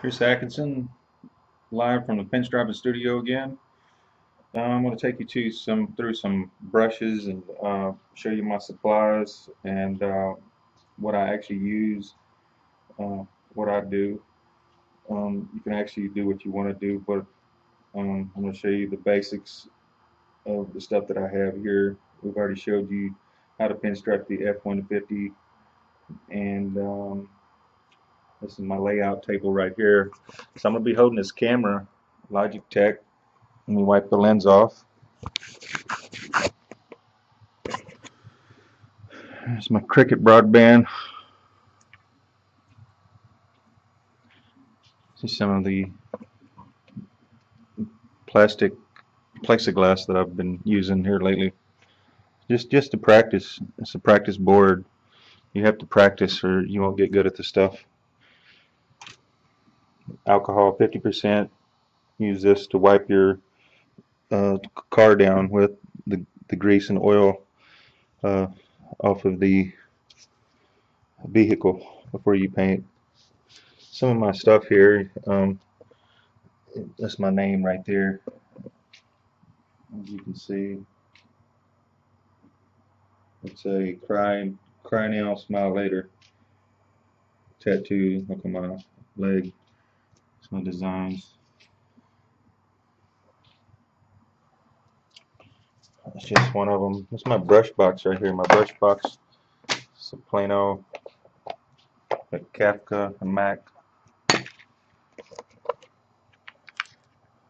Chris Atkinson, live from the pinstriping studio again. I'm going to take you to through some brushes and show you my supplies and what I actually use, what I do. You can actually do what you want to do, but I'm going to show you the basics of the stuff that I have here. We've already showed you how to pinstripe the F150, and this is my layout table right here. So I'm going to be holding this camera, Logitech. Let me wipe the lens off. Here's my Cricket broadband. This is some of the plastic plexiglass that I've been using here lately. Just to practice. It's a practice board. You have to practice or you won't get good at the stuff. Alcohol 50%. Use this to wipe your car down with the grease and oil off of the vehicle before you paint. Some of my stuff here, that's my name right there. As you can see, it's a cry now, smile later tattoo. Look on my leg. Some designs. That's just one of them. That's my brush box right here. My brush box. It's a Plano, a Kafka, a Mac.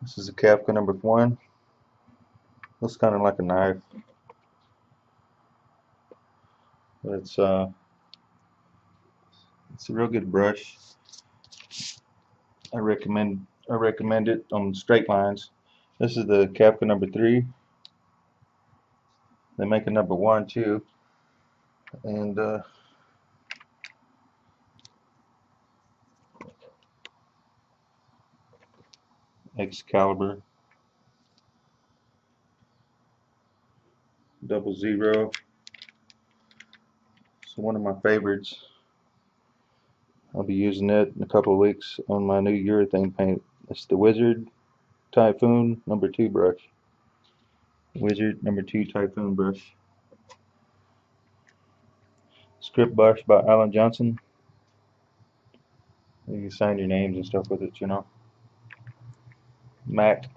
This is a Kafka #1. Looks kind of like a knife, but it's a real good brush. I recommend it on straight lines. This is the Kafka #3. They make a #1 too, and Excalibur, 00. So one of my favorites. I'll be using it in a couple of weeks on my new urethane paint. It's the Wizard Typhoon #2 brush. Wizard #2 Typhoon brush. Script brush by Alan Johnson. You can sign your names and stuff with it, you know. Mac.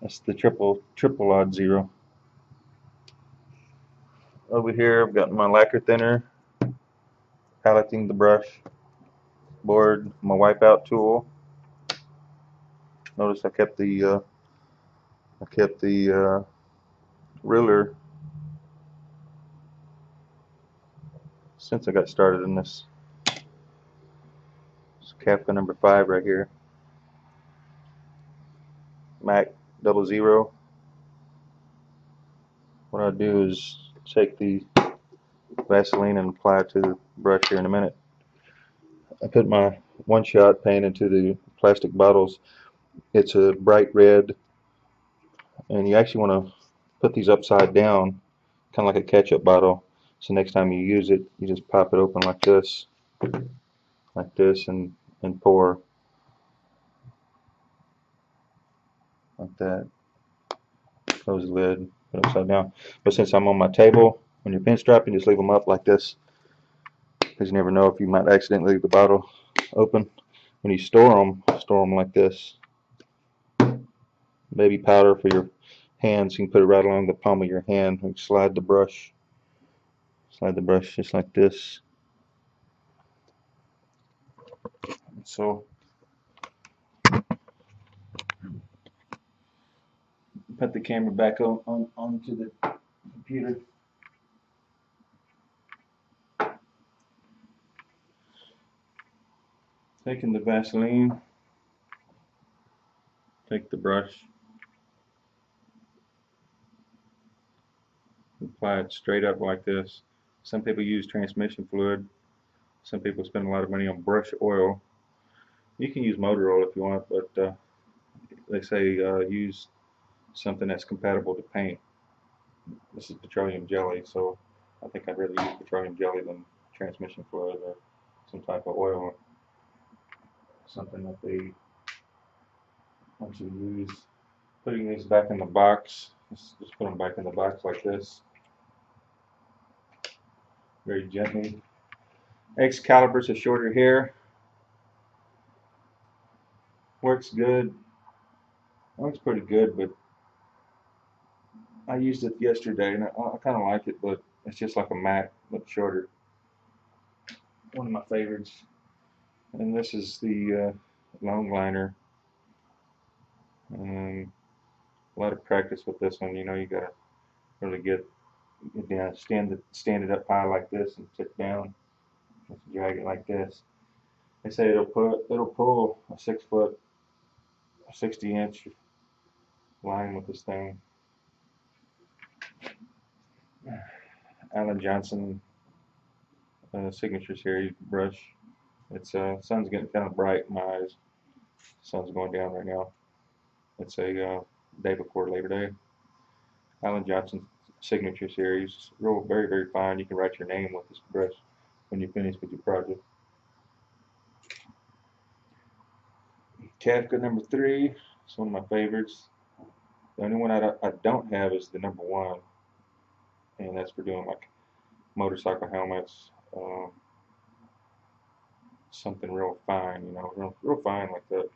That's the triple odd 0. Over here I've got my lacquer thinner, paletting the brush board, my wipeout tool. Notice I kept the ruler since I got started in this. It's Kafka #5 right here. Mac 00. What I'll do is take the Vaseline and apply it to the brush here in a minute. I put my one-shot paint into the plastic bottles. It's a bright red, and you actually want to put these upside down, kind of like a ketchup bottle. So next time you use it, you just pop it open like this, and pour like that. Close the lid, put it upside down. But since I'm on my table, when you're pinstriping, just leave them up like this, because you never know if you might accidentally leave the bottle open. When you store them like this. Baby powder for your hands, you can put it right along the palm of your hand. You slide the brush just like this. So put the camera back onto the computer. Taking the Vaseline, take the brush, apply it straight up like this. Some people use transmission fluid. Some people spend a lot of money on brush oil. You can use motor oil if you want, but they say use something that's compatible to paint. This is petroleum jelly, so I think I'd rather use petroleum jelly than transmission fluid or some type of oil. something that they want you to use. Putting these back in the box, just put them back in the box like this, very gently. Excalibur's a shorter hair, works good, works pretty good, but I used it yesterday and I kind of like it, but it's just like a Mac, but shorter. One of my favorites. And this is the long liner. A lot of practice with this one. You know, you gotta really get down, stand it up high like this, and sit down, just drag it like this. They say it'll pull a 6-foot, 60-inch line with this thing. Alan Johnson signature series brush. It's sun's getting kind of bright in my eyes. Sun's going down right now. It's a day before Labor Day. Alan Johnson signature series. Real, very, very fine. You can write your name with this brush when you finish with your project. Kafka number 3. It's one of my favorites. The only one I don't have is the number 1, and that's for doing like motorcycle helmets. Something real fine, you know, real fine like that,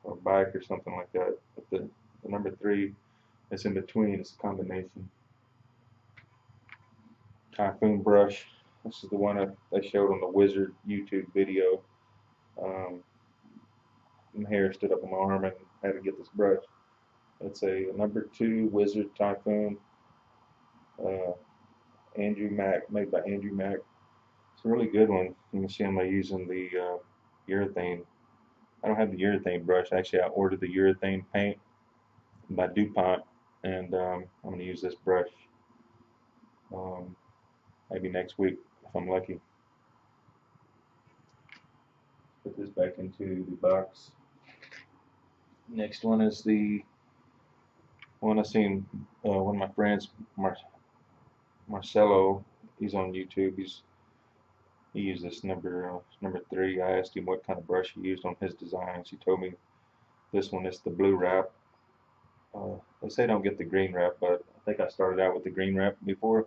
or bike or something like that. But the number 3 that's in between is a combination. Typhoon brush. This is the one I showed on the Wizard YouTube video. My hair stood up on my arm and I had to get this brush. It's a number 2 Wizard Typhoon. Andrew Mack, made by Andrew Mack. It's a really good one. You can see I'm using the urethane. I don't have the urethane brush. Actually, I ordered the urethane paint by DuPont, and I'm going to use this brush maybe next week if I'm lucky. Put this back into the box. Next one is the one I seen one of my friends, Marcelo. He's on YouTube. He used this number 3. I asked him what kind of brush he used on his designs. He told me this one is the blue wrap. They say don't get the green wrap, but I think I started out with the green wrap before,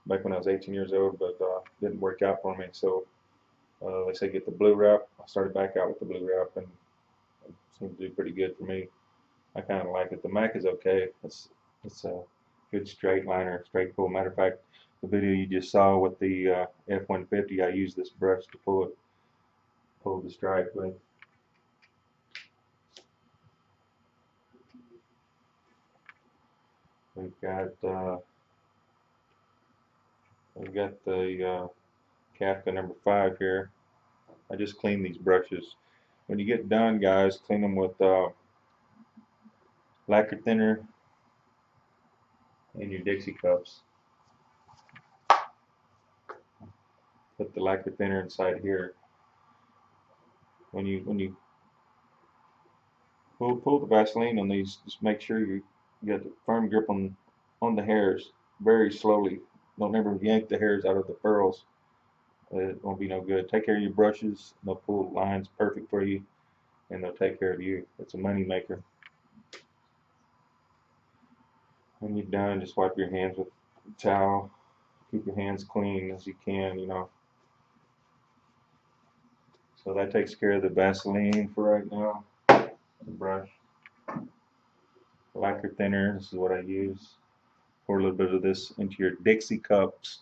back when I was 18 years old, but didn't work out for me. So they say get the blue wrap. I started back out with the blue wrap, and it seemed to do pretty good for me. I kind of like it. The Mac is okay. It's a good straight liner, straight pull. Matter of fact, the video you just saw with the F-150, I used this brush to pull the stripe with. We've got the Kafka number 5 here. I just cleaned these brushes. When you get done, guys, clean them with lacquer thinner and your Dixie cups. Put the lacquer thinner inside here. When you pull the Vaseline on these, just make sure you get the firm grip on the hairs very slowly. Don't ever yank the hairs out of the furrows. It won't be no good. Take care of your brushes. They'll pull lines perfect for you, and they'll take care of you. It's a money maker. When you're done, just wipe your hands with a towel. Keep your hands clean as you can, you know. So that takes care of the Vaseline for right now. The brush. Lacquer thinner, this is what I use. Pour a little bit of this into your Dixie cups.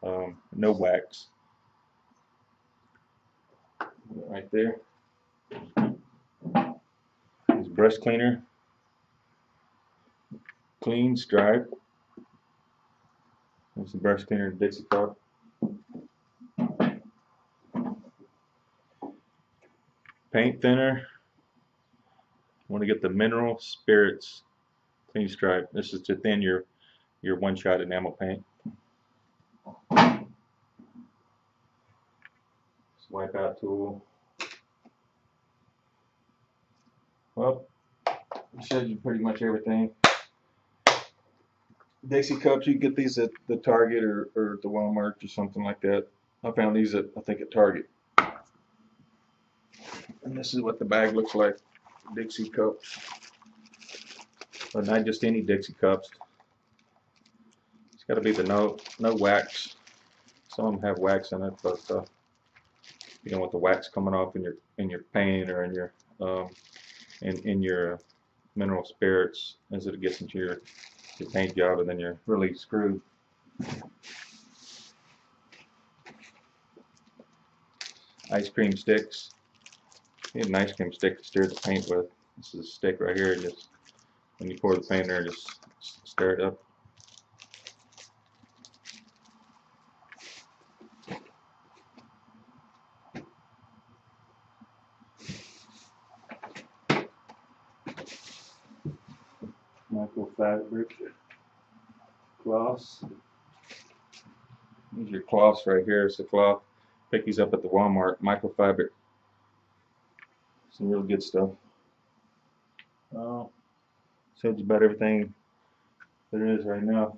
No wax. Right there. This brush cleaner. Clean stripe. There's the brush cleaner in Dixie cup. Paint thinner. You want to get the Mineral Spirits clean stripe. This is to thin your one-shot enamel paint. Wipe out tool. Well, I showed you pretty much everything. Dixie cups, you can get these at the Target or the Walmart or something like that. I found these at, I think, at Target. And this is what the bag looks like. Dixie cups, but not just any Dixie cups. It's got to be the no wax. Some of them have wax in it, but you don't want the wax coming off in your paint or in your in your mineral spirits as it gets into your paint job, and then you're really screwed. Ice cream sticks. You need an ice cream stick to stir the paint with. This is a stick right here. Just when you pour the paint in there, just stir it up. Microfabric cloths. These are your cloths right here. It's a cloth. Pick these up at the Walmart. Microfabric. Some real good stuff. Says about everything there is right now.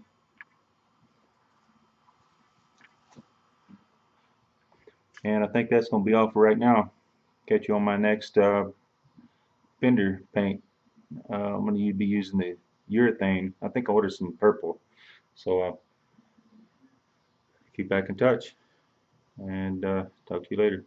And I think that's going to be all for right now. Catch you on my next fender paint. I'm going to be using the urethane. I think I ordered some purple. So keep back in touch, and talk to you later.